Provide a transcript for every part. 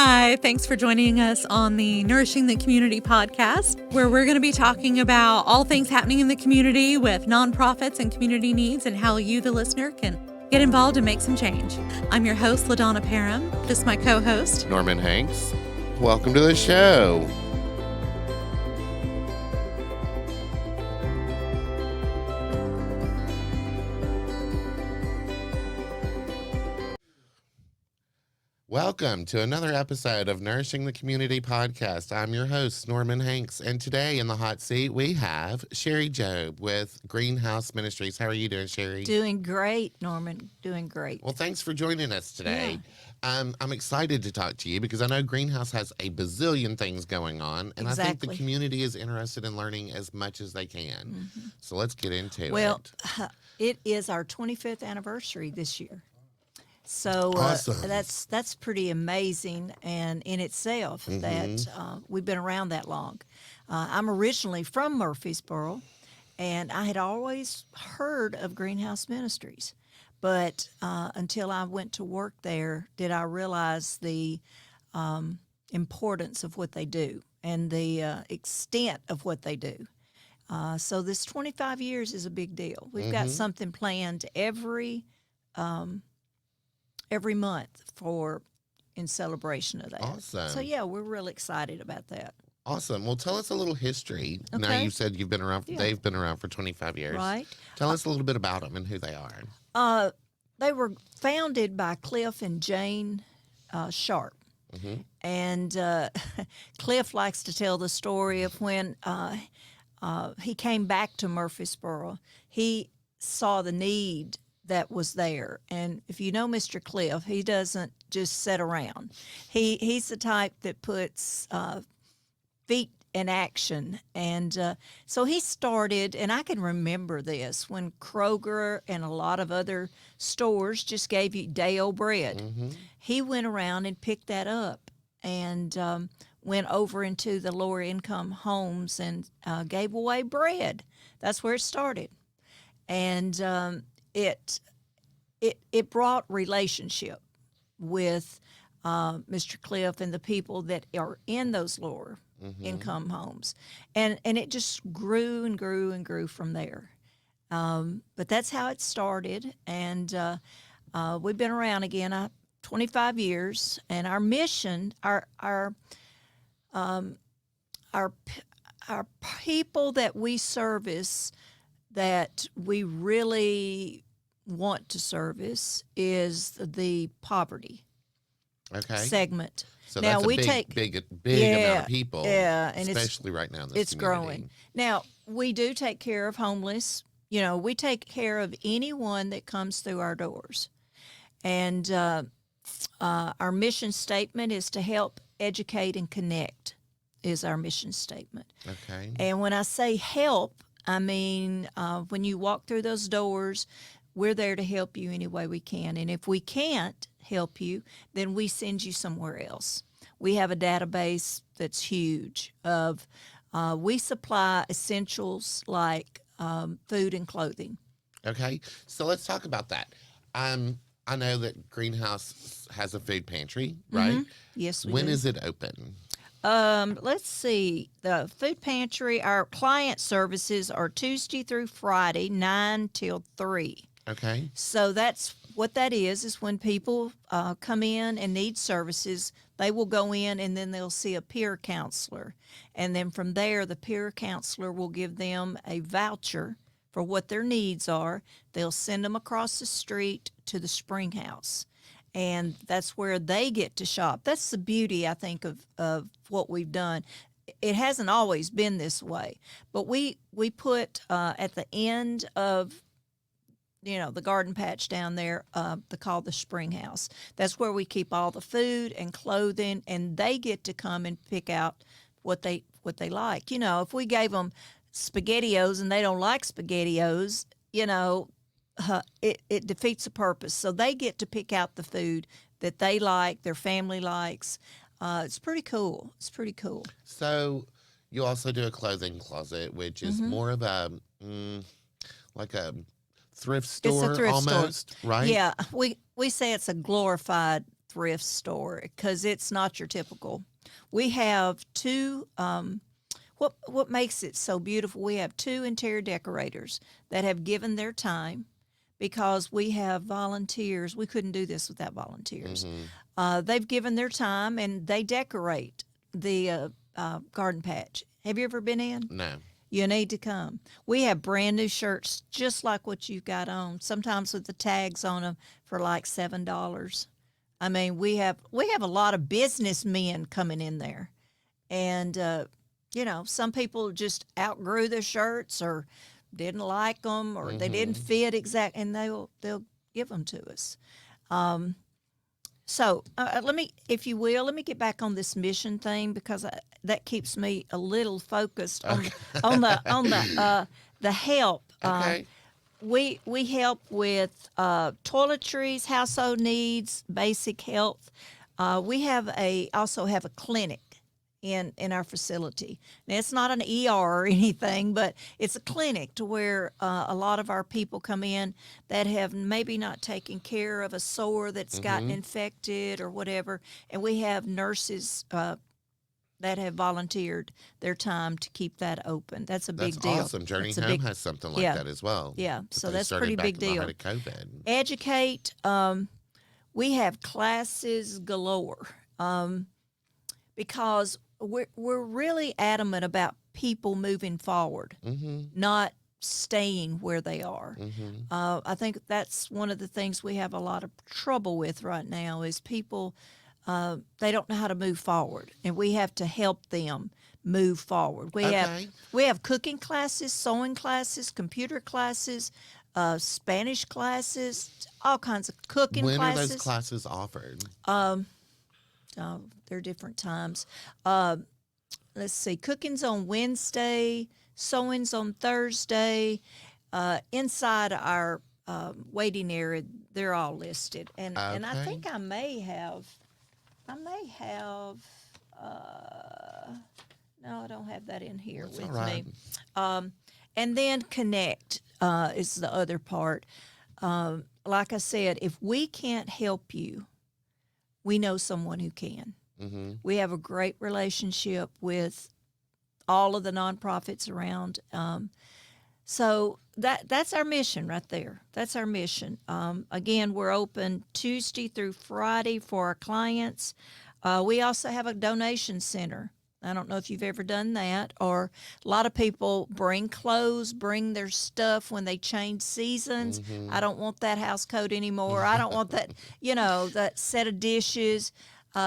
Hi, thanks for joining us on the Nourishing the Community podcast, where we're going to be talking about all things happening in the community with nonprofits and community needs and how you, the listener, can get involved and make some change. I'm your host, LaDonna Parham. This is my co-host, Norman Hanks. Welcome to the show. Welcome to another episode of Nourishing the Community podcast. I'm your host, Norman Hanks, and today in the hot seat we have Cherie Jobe with Greenhouse Ministries. How are you doing, Cherie? Doing great, Norman. Doing great. Well, thanks for joining us today. Yeah. I'm excited to talk to you because I know Greenhouse has a bazillion things going on, and I think the community is interested in learning as much as they can. Mm-hmm. So let's get into it. Well, it is our 25th anniversary this year. So awesome. That's pretty amazing and in itself that we've been around that long. I'm originally from Murfreesboro, and I had always heard of Greenhouse Ministries, but until I went to work there did I realize the importance of what they do and the extent of what they do. So this 25 years is a big deal. We've got something planned every month in celebration of that. Awesome. So yeah, we're really excited about that. Awesome. Well, tell us a little history. Okay. Now you said you've been around. Yeah. They've been around for 25 years. Right. Tell us a little bit about them and who they are. They were founded by Cliff and Jane Sharp. And Cliff likes to tell the story of when he came back to Murfreesboro. He saw the need that was there. And if you know Mr. Cliff, he doesn't just sit around. He's the type that puts feet in action. And so he started, and I can remember this, when Kroger and a lot of other stores just gave you day-old bread. He went around and picked that up and went over into the lower income homes and gave away bread. That's where it started. And it brought relationship with Mr. Cliff and the people that are in those lower income homes, and it just grew and grew and grew from there. But that's how it started, and we've been around again 25 years, and our mission, our people that we service, that we really want to service, is the poverty segment. So now that's we take big amount of people, and especially right now in this it's community. Growing. Now we do take care of homeless. You know, we take care of anyone that comes through our doors, and our mission statement is to help, educate, and connect. Is our mission statement. Okay. And when I say help, I mean when you walk through those doors, we're there to help you any way we can. And if we can't help you, then we send you somewhere else. We have a database that's huge of, we supply essentials like food and clothing. Okay, so let's talk about that. I know that Greenhouse has a food pantry, right? Yes, we When do. is it open? Let's see. The food pantry, our client services are Tuesday through Friday, 9 till 3. Okay. So that's what that is when people come in and need services, they will go in and then they'll see a peer counselor. And then from there, the peer counselor will give them a voucher for what their needs are. They'll send them across the street to the Spring House. And that's where they get to shop. That's the beauty, I think, of what we've done. It hasn't always been this way, but we put at the end of the garden patch down there, called the Spring House. That's where we keep all the food and clothing, and they get to come and pick out what they like. You know, if we gave them SpaghettiOs and they don't like SpaghettiOs, it defeats the purpose. So they get to pick out the food that they like, their family likes. It's pretty cool. So you also do a clothing closet, which is more of a like a thrift store, it's a thrift almost, store. right? Yeah, we say it's a glorified thrift store because it's not your typical. We have two. What makes it so beautiful? We have two interior decorators that have given their time because we have volunteers. We couldn't do this without volunteers. They've given their time and they decorate the garden patch. Have you ever been in? No. You need to come. We have brand new shirts just like what you've got on, sometimes with the tags on them for like $7. I mean, we have a lot of businessmen coming in there. And some people just outgrew their shirts or didn't like them or they didn't fit exact, and they'll give them to us. So let me get back on this mission thing because that keeps me a little focused on the help. Okay. We help with toiletries, household needs, basic health. We also have a clinic in our facility. Now, it's not an ER or anything, but it's a clinic to where a lot of our people come in that have maybe not taken care of a sore that's gotten infected or whatever, and we have nurses that have volunteered their time to keep that open. That's a big deal. That's awesome. Journey Home has something like that as well. Yeah, But so they that's started pretty back big in the deal. height of COVID. Educate. We have classes galore because we're really adamant about people moving forward, not staying where they are. I think that's one of the things we have a lot of trouble with right now is people, they don't know how to move forward, and we have to help them move forward. We have cooking classes, sewing classes, computer classes, Spanish classes, all kinds of cooking classes. When are those classes offered? They're different times. Let's see, cooking's on Wednesday, sewing's on Thursday. Inside our waiting area, they're all listed, and I think I may have. No, I don't have that in here That's with all right. me. And then connect is the other part. Like I said, if we can't help you, we know someone who can. We have a great relationship with all of the nonprofits around. So that's our mission right there. That's our mission. Again, we're open Tuesday through Friday for our clients. We also have a donation center. I don't know if you've ever done that, or a lot of people bring clothes, bring their stuff when they change seasons. I don't want that house coat anymore. I don't want that, that set of dishes.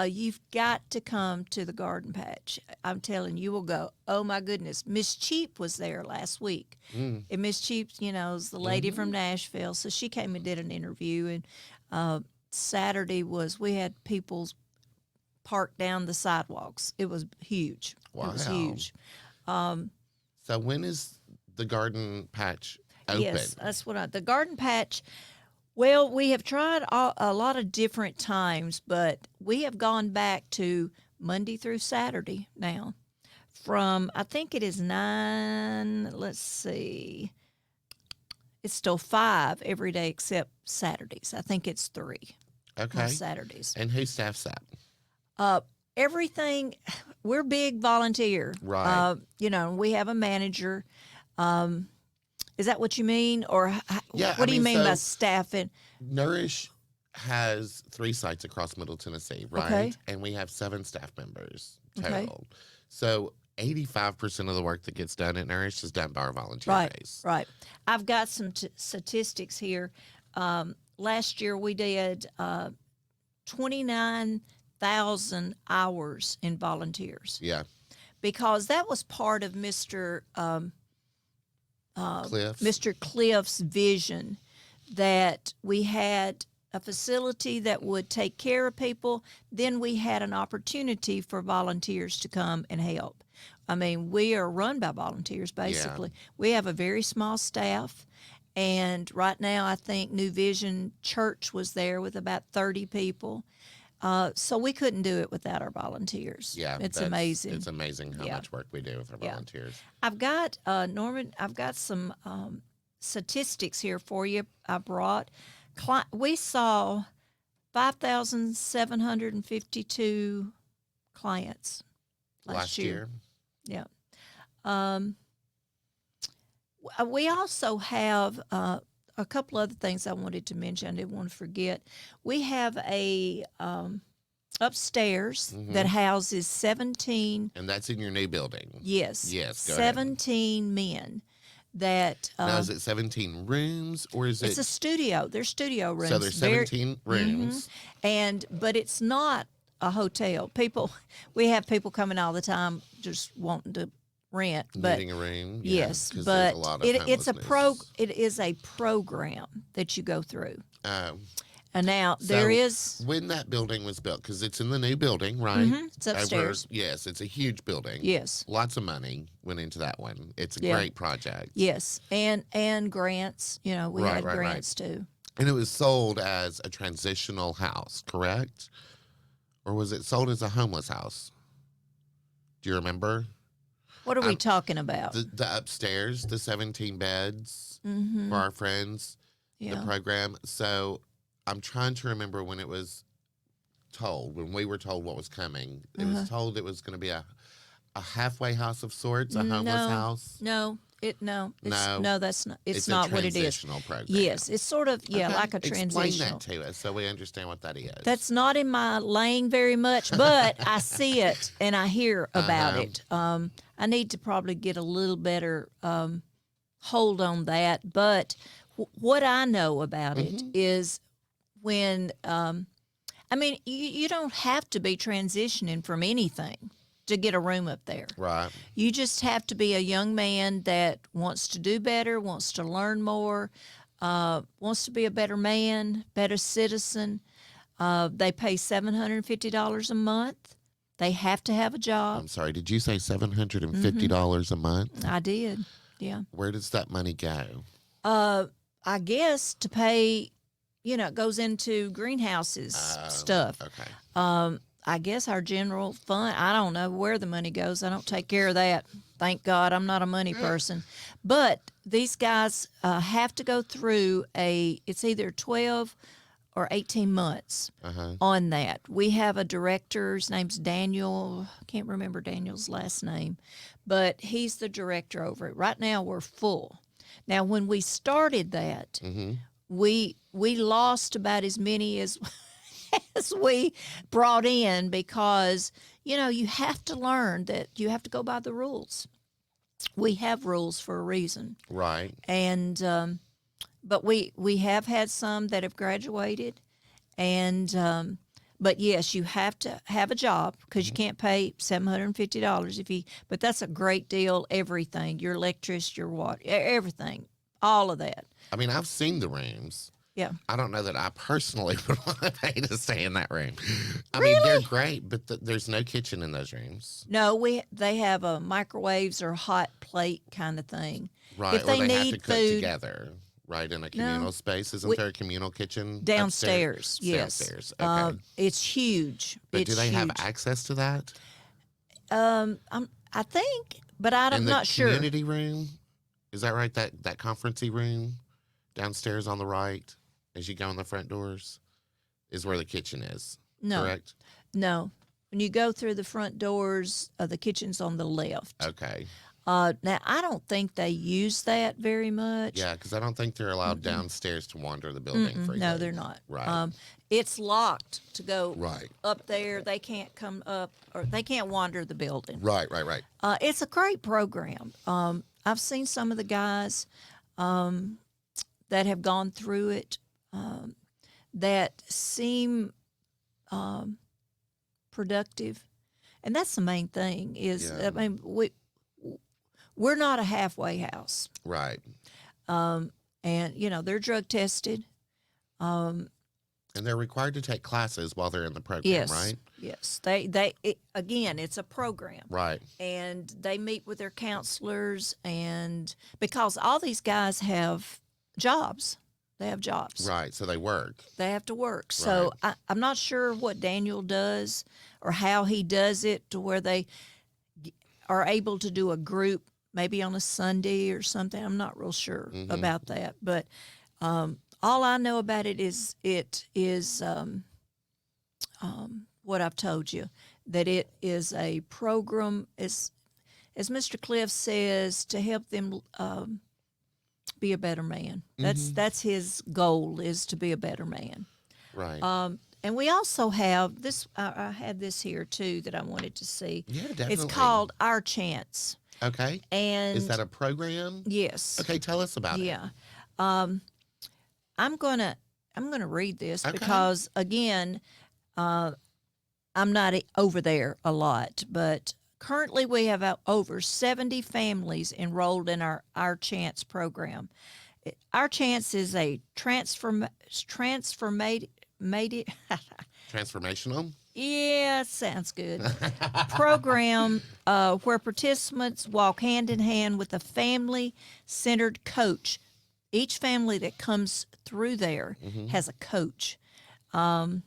You've got to come to the garden patch. I'm telling you, will go, oh my goodness. Miss Cheap was there last week. And Miss Cheap, is the lady from Nashville. So she came and did an interview. And Saturday we had people parked down the sidewalks. It was huge. Wow. It was huge. So when is the garden patch open? Yes, that's the garden patch. Well, we have tried a lot of different times, but we have gone back to Monday through Saturday now. From, I think it is 9, let's see. It's still 5 every day except Saturdays. I think it's 3 on Saturdays. And who staffs that? Everything, we're big volunteer. Right. We have a manager. Is that what you mean? Or what do you mean by staffing? Nourish has 3 sites across Middle Tennessee, right? Okay. And we have 7 staff members total. Okay. So 85% of the work that gets done at Nourish is done by our volunteer base. Right. I've got some statistics here. Last year we did 29,000 hours in volunteers. Yeah. Because that was part of Mr. Cliff's vision, that we had a facility that would take care of people. Then we had an opportunity for volunteers to come and help. I mean, we are run by volunteers, basically. Yeah. We have a very small staff. And right now, I think New Vision Church was there with about 30 people. So we couldn't do it without our volunteers. Yeah, it's amazing. It's amazing how much work we do with our volunteers. I've got, Norman, I've got some statistics here for you I brought. We saw 5,752 clients last year. Yeah. We also have a couple other things I wanted to mention. I didn't want to forget. We have a upstairs that houses 17. And that's in your new building. Yes. Yes, go 17 men. That now, is it 17 rooms or is it? It's a studio. There's studio rooms. So there's 17 rooms. But it's not a hotel. We have people coming all the time just wanting to rent. But Needing a room. yes, 'cause but there's a lot of it is a homelessness. program that you go through. Oh. And now there is. When that building was built, because it's in the new building, right? It's upstairs. Yes, it's a huge building. Yes. Lots of money went into that one. It's a Yeah. great project. Yes, and grants. We Right, had right, grants too. And it was sold as a transitional house, correct? Or was it sold as a homeless house? Do you remember? What are we talking about? The upstairs, the 17 beds for our friends, the program. So I'm trying to remember when it was told, when we were told what was coming. It was told it was going to be a halfway house of sorts, a homeless house. No, that's not. It's a not what it is. transitional program. Yes, it's sort of Okay. like a transitional. Explain that to us so we understand what that is. That's not in my lane very much, but I see it and I hear about it. I need to probably get a little better hold on that. But what I know about it is when, you don't have to be transitioning from anything to get a room up there. Right. You just have to be a young man that wants to do better, wants to learn more, wants to be a better man, better citizen. They pay $750 a month. They have to have a job. I'm sorry, did you say $750 a month? I did, yeah. Where does that money go? I guess to pay, it goes into greenhouses stuff. Okay. I guess our general fund, I don't know where the money goes. I don't take care of that. Thank God I'm not a money person. But these guys have to go through it's either 12 or 18 months on that. We have a director, his name's Daniel. I can't remember Daniel's last name, but he's the director over it. Right now we're full. Now, when we started that, we lost about as many as we brought in because, you have to learn that you have to go by the rules. We have rules for a reason. Right. And, but we have had some that have graduated and, but yes, you have to have a job because you can't pay $750 but that's a great deal. Everything, your electricity, your water, everything, all of that. I mean, I've seen the rooms. Yeah. I don't know that I personally would want to pay to stay in that room. I Really? mean, they're great, but there's no kitchen in those rooms. No, they have a microwaves or hot plate kind of thing. Right. If they or they need have to cook food, together, right, in a communal space. Isn't there a communal kitchen? downstairs, upstairs? yes. Downstairs, okay. It's huge. But do they have access to that? I think, but I'm not sure. In the community room? Is that right? That conferencey room downstairs on the right as you go in the front doors is where the kitchen is, No. correct? No. When you go through the front doors, the kitchen's on the left. Okay. Now, I don't think they use that very much. Yeah, because I don't think they're allowed downstairs to wander the building freely. No, they're not. Right. It's locked to go Right. up there. They can't come up or they can't wander the building. Right. It's a great program. I've seen some of the guys that have gone through it that seem productive, and that's the main thing. Yeah. We're not a halfway house, Right. and they're drug tested. And they're required to take classes while they're in the program, Yes, right? yes. Again, it's a program. Right. And they meet with their counselors, and because all these guys have jobs. They have jobs. Right, so they work. They have to work. So I'm not sure what Daniel does or how he does it to where they are able to do a group maybe on a Sunday or something. I'm not real sure about that. But all I know about it is what I've told you, that it is a program, as Mr. Cliff says, to help them be a better man. That's his goal, is to be a better man. Right. And we also have this. I had this here too that I wanted to see. Yeah, definitely. It's called Our Chance. Okay. And is that a program? Yes. Okay, tell us about it. Yeah. I'm gonna read this Okay. because again, I'm not over there a lot, but currently we have over 70 families enrolled in our Chance program. Our Chance is a transformational. Yeah, sounds good. Program where participants walk hand in hand with a family-centered coach. Each family that comes through there has a coach for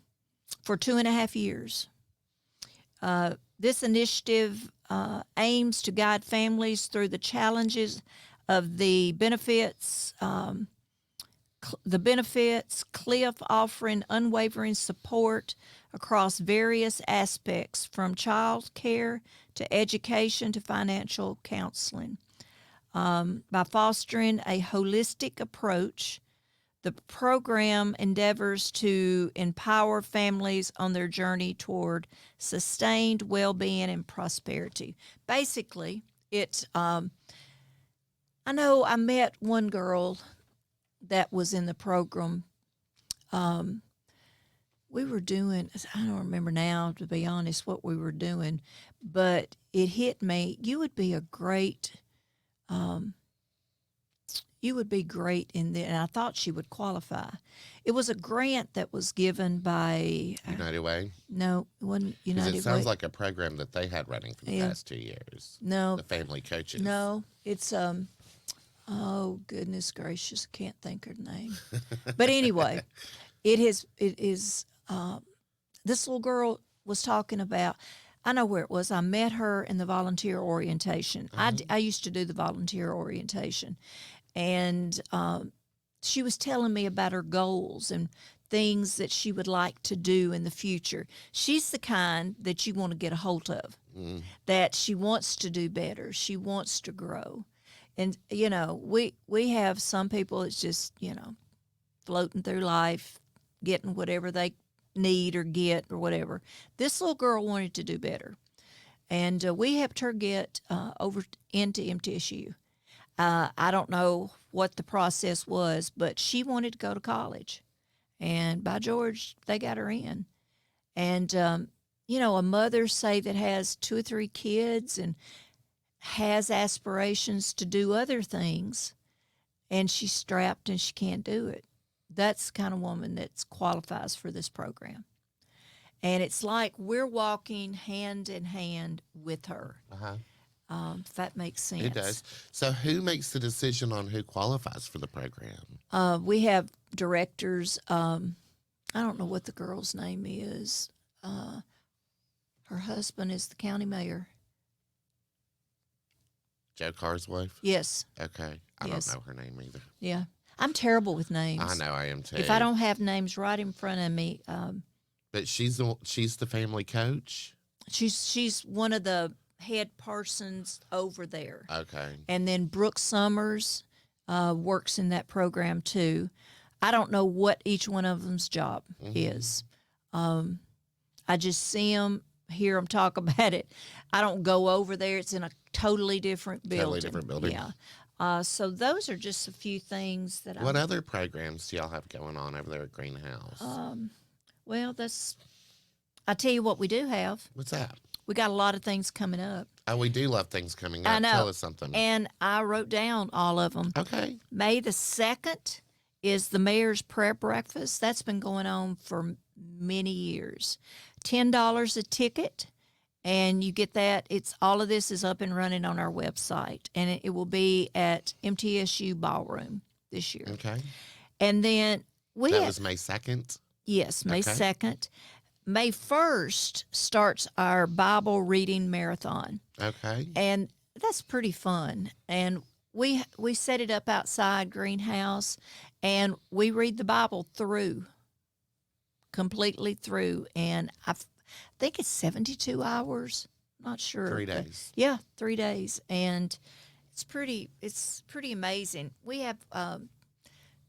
2.5 years. This initiative aims to guide families through the challenges of the benefits. Cliff offering unwavering support across various aspects, from child care to education to financial counseling. By fostering a holistic approach, the program endeavors to empower families on their journey toward sustained well-being and prosperity. Basically, it's I know I met one girl that was in the program. We were doing, I don't remember now, to be honest, what we were doing, but it hit me. You would be great in there, and I thought she would qualify. It was a grant that was given by United Way? No, it wasn't United Way. It sounds like a program that they had running for the past 2 years. No. The family coaches. No, it's oh goodness gracious, I can't think her name. But anyway, it is this little girl was talking about, I know where it was. I met her in the volunteer orientation. I used to do the volunteer orientation. And she was telling me about her goals and things that she would like to do in the future. She's the kind that you want to get a hold of, that she wants to do better. She wants to grow. And, you know, we have some people that's just, you know, floating through life, getting whatever they need or get or whatever. This little girl wanted to do better. And we helped her get over into MTSU. I don't know what the process was, but she wanted to go to college. And by George, they got her in. And, you know, a mother, say, that has 2 or 3 kids and has aspirations to do other things, and she's strapped and she can't do it. That's the kind of woman that qualifies for this program. And it's like we're walking hand in hand with her. If that makes sense. It does. So who makes the decision on who qualifies for the program? We have directors. I don't know what the girl's name is. Her husband is the county mayor. Joe Carr's wife? Yes. Okay. I don't know her name either. Yeah. I'm terrible with names. I know I am too. If I don't have names right in front of me. But she's the family coach? She's one of the head persons over there. Okay. And then Brooke Summers works in that program too. I don't know what each one of them's job is. I just see them, hear them talk about it. I don't go over there. It's in a totally different building. Totally different building. Yeah. So those are just a few things that What other programs do y'all have going on over there at Greenhouse? Well, I tell you what we do have. What's that? We got a lot of things coming up. Oh, we do love things coming up. I know. Tell us something. And I wrote down all of them. Okay. May the 2nd is the Mayor's Prayer Breakfast. That's been going on for many years. $10 a ticket, and you get that. All of this is up and running on our website, and it will be at MTSU Ballroom this year. Okay. And then that was May 2nd? Yes, May 2nd. May 1st starts our Bible reading marathon. Okay. And that's pretty fun. And we set it up outside Greenhouse, and we read the Bible through completely through, and think it's 72 hours. Not sure. 3 days. Yeah, 3 days, and it's pretty amazing. We have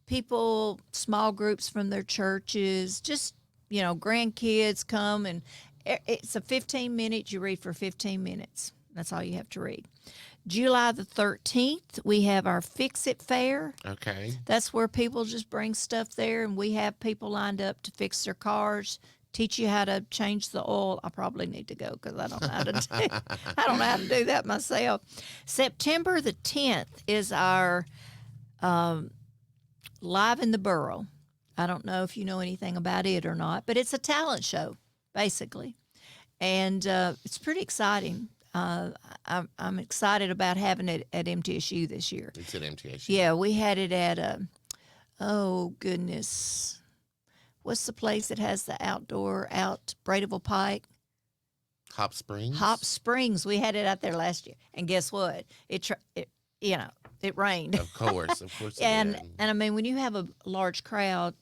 people, small groups from their churches, just grandkids come, and it's a 15 minutes. You read for 15 minutes. That's all you have to read. July the 13th, we have our Fix It Fair. Okay. That's where people just bring stuff there, and we have people lined up to fix their cars, teach you how to change the oil. I probably need to go because I don't know how to I don't know how to do that myself. September the 10th is our Live in the Borough. I don't know if you know anything about it or not, but it's a talent show, basically. And it's pretty exciting. I'm excited about having it at MTSU this year. It's at MTSU. Yeah, we had it at, oh, goodness. What's the place that has the outdoor out Braideville Pike? Hop Springs? Hop Springs. We had it out there last year. And guess what? It rained. Of course it and did. I mean, when you have a large crowd,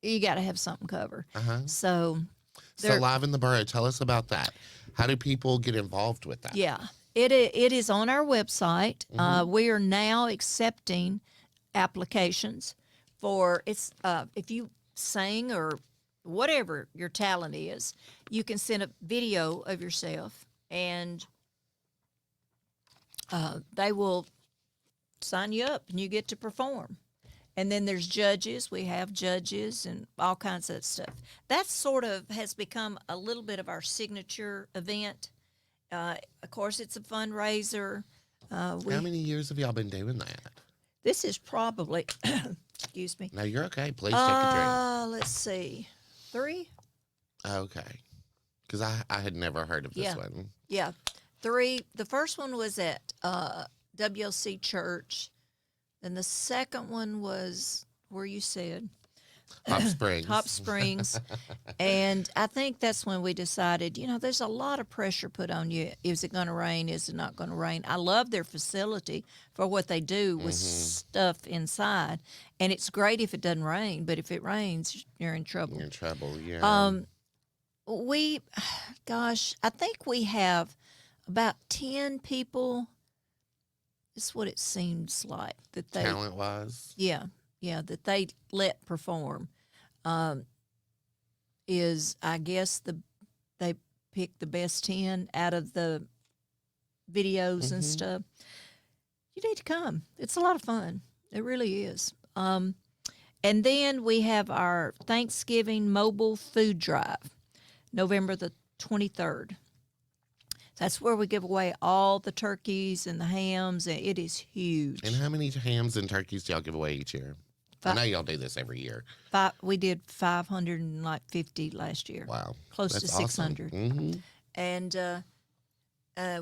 you got to have something covered. Uh-huh. So Live in the Borough, tell us about that. How do people get involved with that? Yeah, it is on our website. We are now accepting applications for if you sing or whatever your talent is, you can send a video of yourself, and they will sign you up, and you get to perform. And then there's judges. We have judges and all kinds of stuff. That sort of has become a little bit of our signature event. Of course, it's a fundraiser. How many years have y'all been doing that? This is probably, excuse me. No, you're okay. Please take a Let's see, 3? drink. Okay. Because I had never heard of this one. Yeah, 3. The first one was at WLC Church. And the second one was where you said Hop Springs. Hop Springs. And I think that's when we decided, there's a lot of pressure put on you. Is it going to rain? Is it not going to rain? I love their facility for what they do with stuff inside. And it's great if it doesn't rain, but if it rains, you're in trouble. You're in trouble, yeah. I think we have about 10 people. It's what it seems like that they talent-wise. Yeah, that they let perform. Is I guess they pick the best 10 out of the videos and stuff. You need to come. It's a lot of fun. It really is. And then we have our Thanksgiving mobile food drive, November the 23rd. That's where we give away all the turkeys and the hams, and it is huge. And how many hams and turkeys do y'all give away each year? I know y'all do this every year. We did 550 last year. Wow. Close to 600. Awesome. And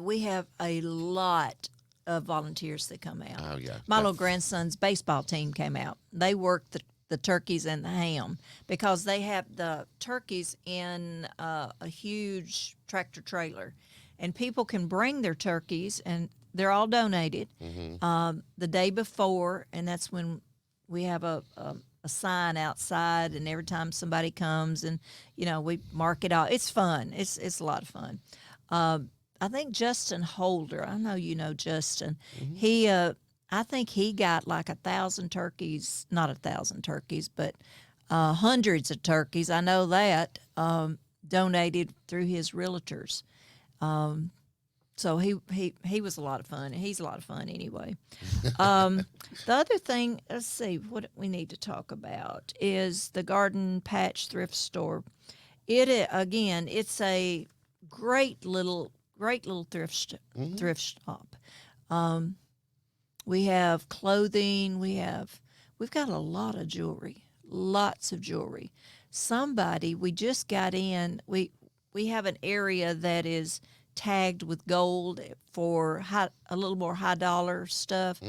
we have a lot of volunteers that come out. Oh, yeah. My little grandson's baseball team came out. They worked the turkeys and the ham because they have the turkeys in a huge tractor trailer. And people can bring their turkeys, and they're all donated the day before, and that's when we have a sign outside, and every time somebody comes, and we mark it out. It's fun. It's a lot of fun. I think Justin Holder. I know you know Justin. He I think he got like 1,000 turkeys. Not 1,000 turkeys, but hundreds of turkeys. I know that donated through his realtors. So he was a lot of fun. He's a lot of fun anyway. The other thing, let's see, what we need to talk about is the Garden Patch Thrift Store. It's a great little thrift shop. We have clothing. We've got a lot of jewelry, lots of jewelry. We just got in. We have an area that is tagged with gold for a little more high dollar stuff.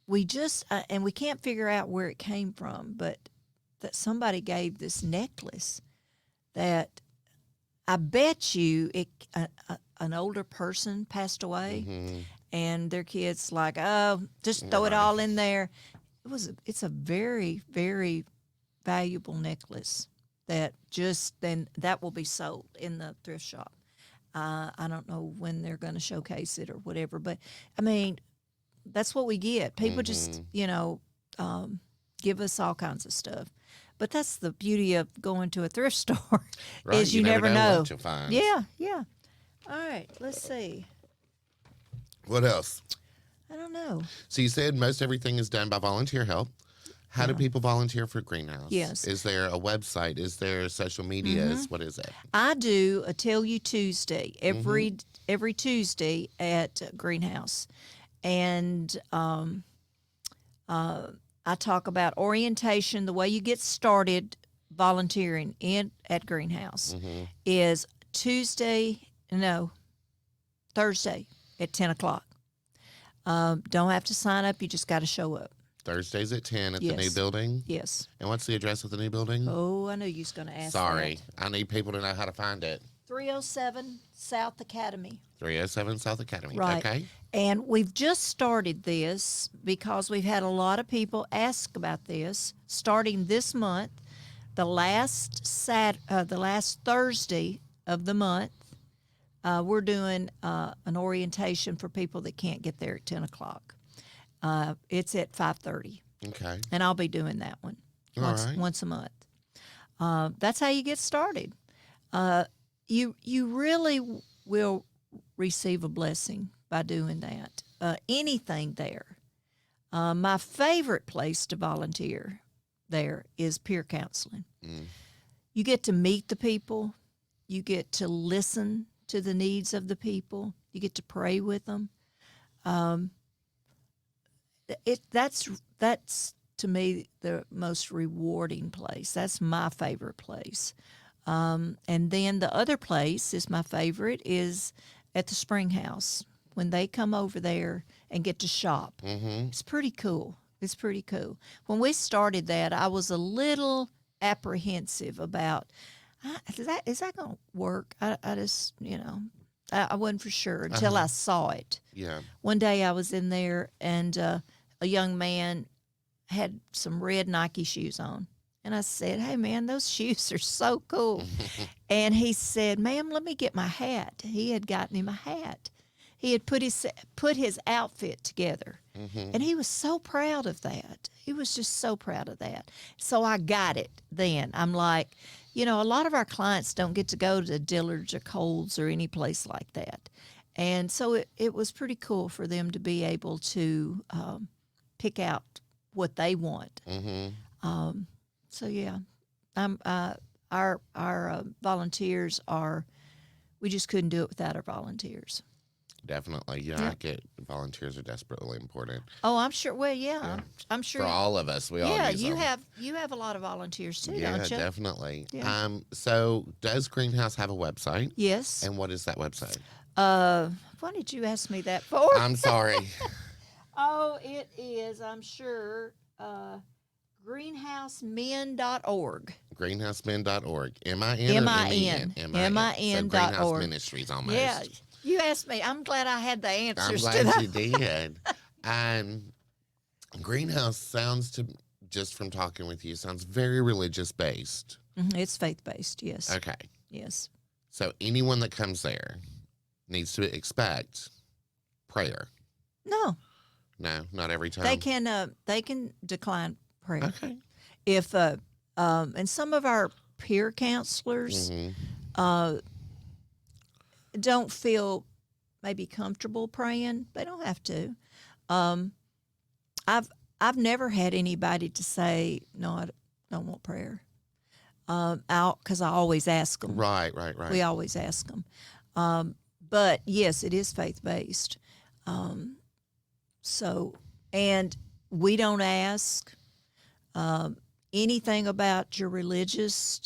We just and we can't figure out where it came from, but that somebody gave this necklace that I bet you an older person passed away, and their kids like, oh, just throw it all in there. It's a very, very valuable necklace that that will be sold in the thrift shop. I don't know when they're going to showcase it or whatever, but I mean, that's what we get. People just, give us all kinds of stuff. But that's the beauty of going to a thrift store Right, is you never know. what you'll find. Yeah. All right, let's see. What else? I don't know. So you said most everything is done by volunteer help. How do Yeah. people volunteer for Greenhouse? Yes. Is there a website? Is there social medias? What is it? I do a Tell You Tuesday every Tuesday at Greenhouse, and I talk about orientation. The way you get started volunteering at Greenhouse is Thursday at 10 o'clock. Don't have to sign up. You just got to show up. Thursdays at 10 at the new building? Yes. And what's the address of the new building? Oh, I knew you was going to ask Sorry. that. I need people to know how to find it. 307 South Academy. 307 South Academy. Right. Okay. And we've just started this because we've had a lot of people ask about this. Starting this month, the last Thursday of the month, we're doing an orientation for people that can't get there at 10 o'clock. It's at 5:30. Okay. And I'll be doing that one once a month. That's how you get started. You really will receive a blessing by doing that. Anything there. My favorite place to volunteer there is peer counseling. You get to meet the people. You get to listen to the needs of the people. You get to pray with them. That's to me the most rewarding place. That's my favorite place. And then the other place is my favorite is at the Spring House when they come over there and get to shop. It's pretty cool. It's pretty cool. When we started that, I was a little apprehensive about is that going to work? I just I wasn't for sure until I saw it. Yeah. One day I was in there and a young man had some red Nike shoes on. And I said, "Hey, man, those shoes are so cool." And he said, "Ma'am, let me get my hat." He had gotten him a hat. He had put his outfit together. And he was so proud of that. He was just so proud of that. So I got it then. I'm like, a lot of our clients don't get to go to Dillard's or Kohl's or any place like that. And so it was pretty cool for them to be able to pick out what they want. So yeah, our volunteers we just couldn't do it without our volunteers. Definitely. Yeah, I get volunteers are desperately important. Oh, I'm sure. Well, yeah. I'm sure. For all of us, we all use them. you have a lot of volunteers too, Yeah, don't you? definitely. Yeah. So does Greenhouse have a website? Yes. And what is that website? What did you ask me that for? I'm sorry. Oh, it is, I'm sure, greenhousemen.org. Greenhousemen.org. M-I-N M-I-N. M-I-N. So Greenhouse .org. Ministries almost. Yeah. You asked me. I'm glad I had the answers I'm to glad that. you did. Greenhouse sounds just from talking with you, sounds very religious based. It's faith-based, yes. Okay. Yes. So anyone that comes there needs to expect prayer. No. No, not every time. They can decline prayer. Okay. If and some of our peer counselors don't feel maybe comfortable praying. They don't have to. I've never had anybody to say no. I don't want prayer. Because I always ask them. Right. We always ask them. But yes, it is faith based. And we don't ask anything about your religious.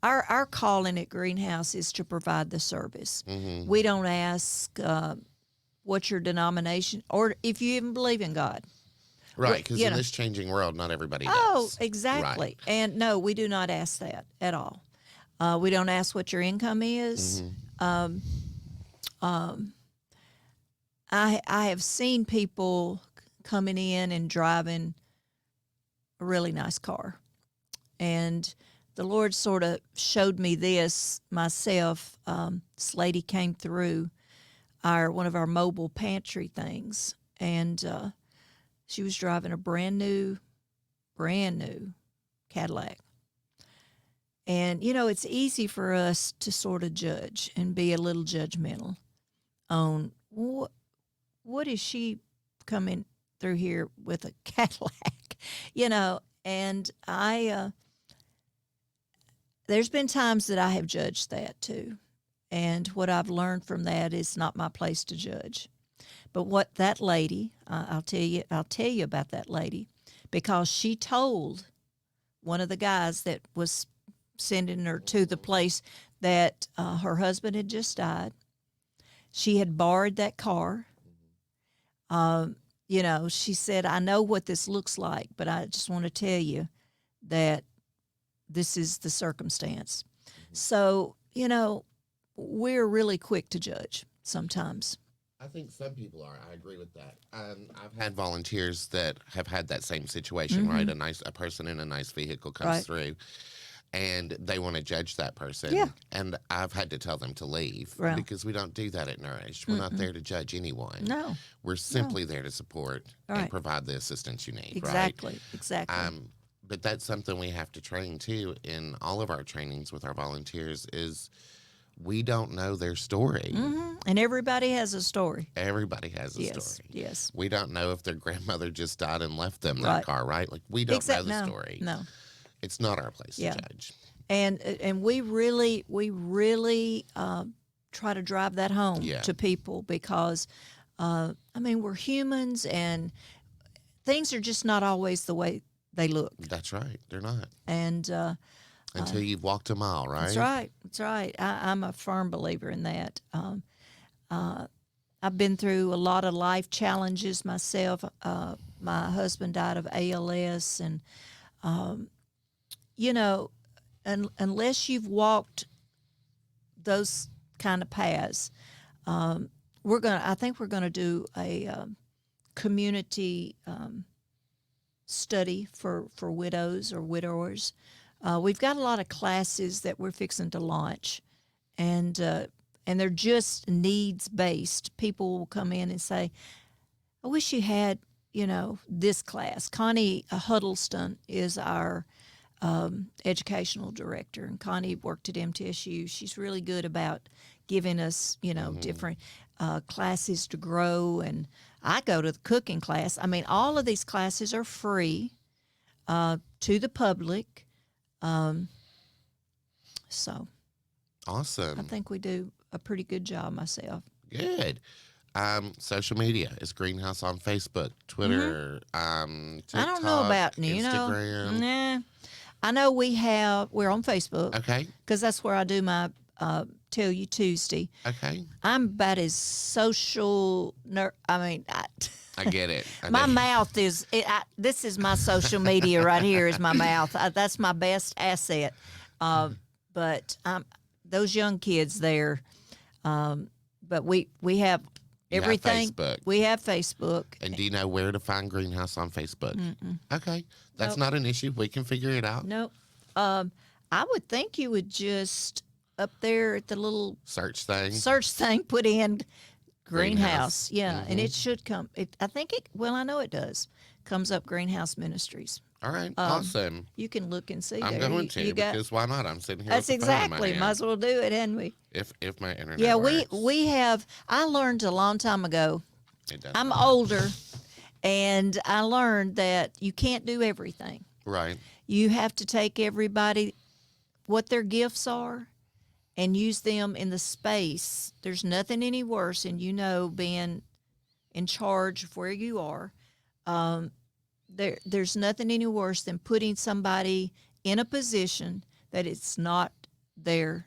Our calling at Greenhouse is to provide the service. We don't ask what's your denomination or if you even believe in God. Right, because in this changing world, not everybody does. Oh, exactly. Right. And no, we do not ask that at all. We don't ask what your income is. I have seen people coming in and driving a really nice car. And the Lord sort of showed me this myself. This lady came through one of our mobile pantry things, and she was driving a brand new Cadillac. And, it's easy for us to sort of judge and be a little judgmental on what is she coming through here with a Cadillac, and there's been times that I have judged that too. And what I've learned from that is not my place to judge. But what that lady, I'll tell you about that lady, because she told one of the guys that was sending her to the place that her husband had just died. She had borrowed that car. She said, I know what this looks like, but I just want to tell you that this is the circumstance. So, we're really quick to judge sometimes. I think some people are. I agree with that. I've had volunteers that have had that same situation, right? A person in a nice vehicle comes through, and they want to judge that person. Yeah. And I've had to tell them to leave because we don't do that at Nourish. We're not there to judge anyone. No. We're simply there to support and provide the assistance you need. Exactly. But that's something we have to train too in all of our trainings with our volunteers is we don't know their story. And everybody has a story. Everybody has a story. Yes. We don't know if their grandmother just died and left them that car, right? Like we don't know the story. No. It's not our place to judge. And we really try to drive that home to people because, we're humans and things are just not always the way they look. That's right. They're not. And until you've walked a mile, right? That's right. I'm a firm believer in that. I've been through a lot of life challenges myself. My husband died of ALS, and unless you've walked those kind of paths, I think we're gonna do a community study for widows or widowers. We've got a lot of classes that we're fixing to launch, and they're just needs based. People will come in and say, "I wish you had, this class." Connie Huddleston is our educational director, and Connie worked at MTSU. She's really good about giving us, different classes to grow. And I go to the cooking class. All of these classes are free to the public. So awesome. I think we do a pretty good job myself. Good. Social media is Greenhouse on Facebook, Twitter, TikTok, I don't know about Instagram. Nah. I know we're on Facebook. Okay. Because that's where I do my Tell You Tuesday. Okay. I'm about as social. I get it. My mouth is. This is my social media right here. Is my mouth. That's my best asset. But those young kids there. But we have everything. We have Facebook. And do you know where to find Greenhouse on Facebook? Okay. That's not an issue. We can figure it out. Nope. I would think you would just up there at the little search thing, put in Greenhouse. Yeah, and it should come. I know it does. Comes up Greenhouse Ministries. All right. Awesome. You can look and see. I'm going to because why not? I'm sitting here. That's with the phone in my exactly. hand. Might as well do it, hadn't we? If my internet. Yeah, works. we have. I learned a long time ago. I'm older, and I learned that you can't do everything. Right. You have to take everybody, what their gifts are, and use them in the space. There's nothing any worse than being in charge of where you are. There's nothing any worse than putting somebody in a position that it's not their.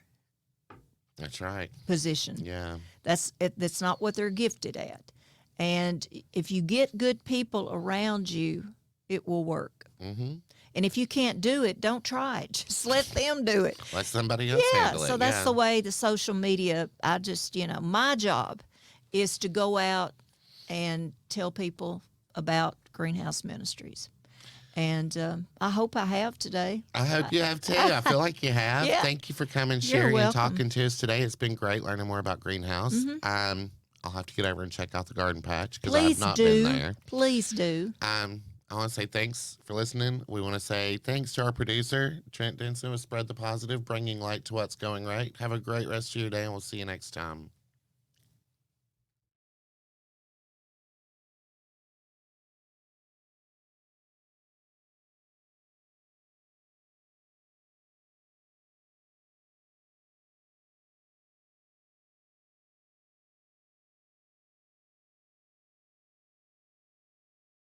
That's right. Position. Yeah. That's not what they're gifted at. And if you get good people around you, it will work. Mm-hmm. And if you can't do it, don't try it. Just let them do it. Let somebody else handle it. So that's the way the social media, I just, my job is to go out and tell people about Greenhouse Ministries. And I hope I have today. I hope you have too. I feel like you have. Yeah. Thank you for coming, You're Cherie, and welcome. talking to us today. It's been great learning more about greenhouse. I'll have to get over and check out the garden patch because I have Please not do. been there. Please do. I want to say thanks for listening. We want to say thanks to our producer, Trent Denson, with Spread the Positive, bringing light to what's going right. Have a great rest of your day, and we'll see you next time.